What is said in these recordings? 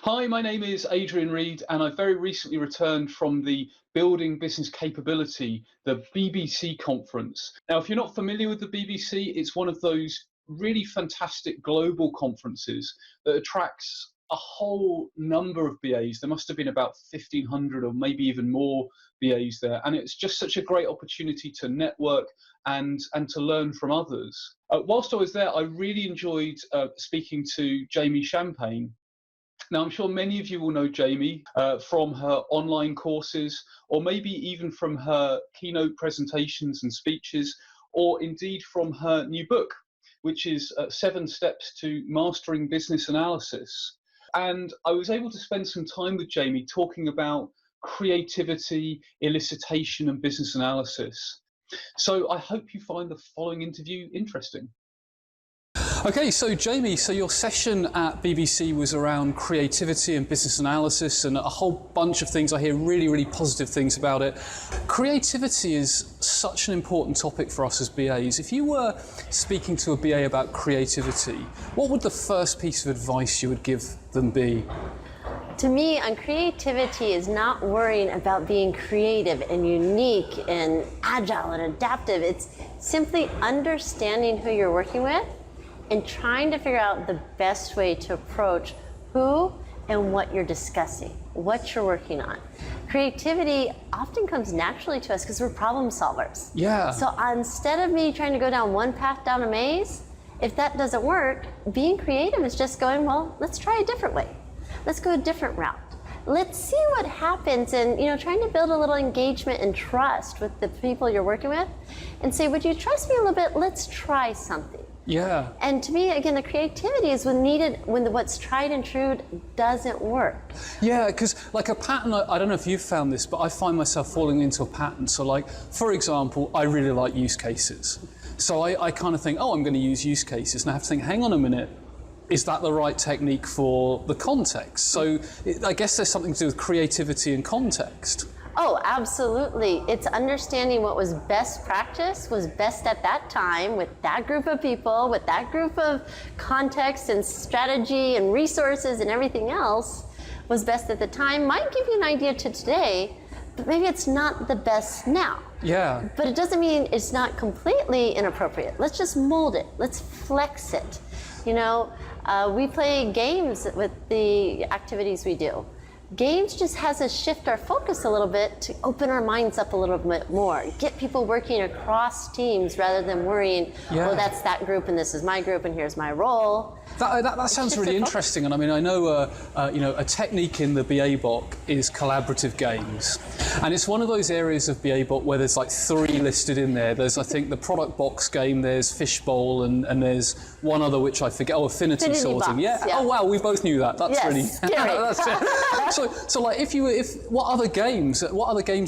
Hi, my name is Adrian Reed, and I very recently returned from the Building Business Capability, the BBC conference. Now, if you're not familiar with the BBC, it's one of those really fantastic global conferences that attracts a whole number of BAs. There must have been about 1,500 or maybe even more BAs there, and it's just such a great opportunity to network and to learn from others. Whilst I was there, I really enjoyed speaking to Jamie Champagne. Now, I'm sure many of you will know Jamie from her online courses, or maybe even from her keynote presentations and speeches, or indeed from her new book, which is 7 Steps to Mastering Business Analysis. And I was able to spend some time with Jamie talking about creativity, elicitation, and business analysis. So I hope you find the following interview interesting. Okay, so Jamie, your session at BBC was around creativity and business analysis and a whole bunch of things. I hear really, really positive things about it. Creativity is such an important topic for us as BAs. If you were speaking to a BA about creativity, what would the first piece of advice you would give them be? To me, on creativity is not worrying about being creative and unique and agile and adaptive. It's simply understanding who you're working with and trying to figure out the best way to approach who and what you're discussing, what you're working on. Creativity often comes naturally to us because we're problem solvers. Yeah. So instead of me trying to go down one path down a maze, if that doesn't work, being creative is just going, well, let's try a different way. Let's go a different route. Let's see what happens, and trying to build a little engagement and trust with the people you're working with and say, would you trust me a little bit? Let's try something. Yeah. And to me, again, the creativity is when needed, when what's tried and true doesn't work. Yeah, because like a pattern, I don't know if you've found this, but I find myself falling into a pattern. So like, for example, I really like use cases. So I kind of think, oh, I'm going to use use cases. And I have to think, hang on a minute, is that the right technique for the context? So I guess there's something to do with creativity and context. Oh, absolutely. It's understanding what was best practice, was best at that time with that group of people, with that group of context and strategy and resources and everything else was best at the time. Might give you an idea to today, but maybe it's not the best now. Yeah. But it doesn't mean it's not completely inappropriate. Let's just mold it. Let's flex it. We play games with the activities we do. Games just has us shift our focus a little bit to open our minds up a little bit more, get people working across teams rather than worrying, well, that's that group and this is my group and here's my role. That sounds really interesting, and I mean, I know a technique in the BA Bot is collaborative games, and it's one of those areas of BA Bot where there's like 3 listed in there. There's, I think, the product box game, there's Fishbowl, and there's one other which I forget. Oh, affinity sorting. Box, yeah. Oh wow, we both knew that. That's really. So like, what other games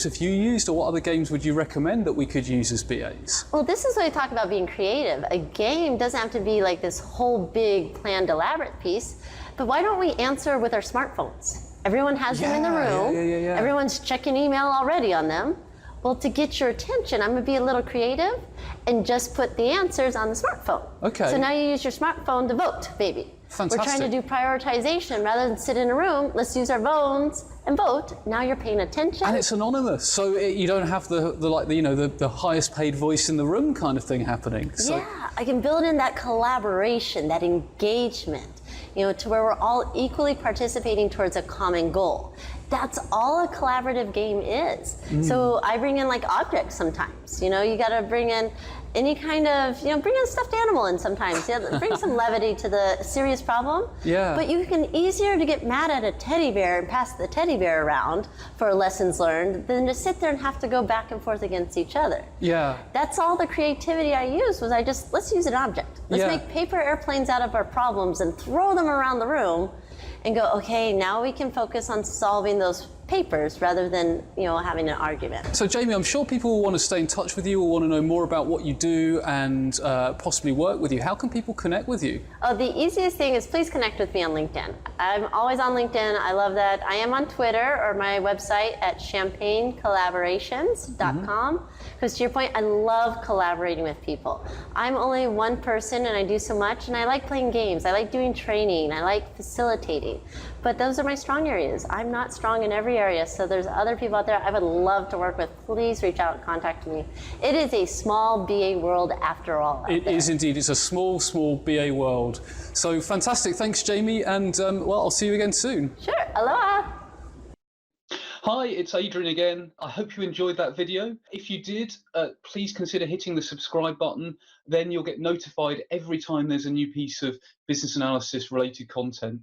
have you used, or what other games would you recommend that we could use as BAs? Well, this is why we talk about being creative. A game doesn't have to be like this whole big planned elaborate piece, but why don't we answer with our smartphones? Everyone has them in the room. Yeah. Everyone's checking email already on them. Well, to get your attention, I'm going to be a little creative and just put the answers on the smartphone. Okay. So now you use your smartphone to vote, baby. Fantastic. We're trying to do prioritization rather than sit in a room. Let's use our phones and vote. Now you're paying attention. And it's anonymous, so you don't have the highest paid voice in the room kind of thing happening. So. Yeah, I can build in that collaboration, that engagement, to where we're all equally participating towards a common goal. That's all a collaborative game is. So I bring in like objects sometimes. You got to bring in any kind of, bring a stuffed animal in sometimes. Bring some levity to the serious problem. Yeah. But you can easier to get mad at a teddy bear and pass the teddy bear around for lessons learned than to sit there and have to go back and forth against each other. Yeah. That's all the creativity I used was let's use an object. Let's make paper airplanes out of our problems and throw them around the room and go, okay, now we can focus on solving those papers rather than having an argument. So Jamie, I'm sure people will want to stay in touch with you or want to know more about what you do and possibly work with you. How can people connect with you? Oh, the easiest thing is please connect with me on LinkedIn. I'm always on LinkedIn. I love that. I am on Twitter or my website at champagnecollaborations.com. Because to your point, I love collaborating with people. I'm only one person and I do so much, and I like playing games. I like doing training. I like facilitating. but those are my strong areas. I'm not strong in every area, so there's other people out there I would love to work with. Please reach out and contact me. It is a small BA world after all. It is indeed. It's a small, small BA world. So fantastic. Thanks, Jamie. And well, I'll see you again soon. Sure. Aloha. Hi, it's Adrian again. I hope you enjoyed that video. If you did, please consider hitting the subscribe button. Then you'll get notified every time there's a new piece of business analysis related content.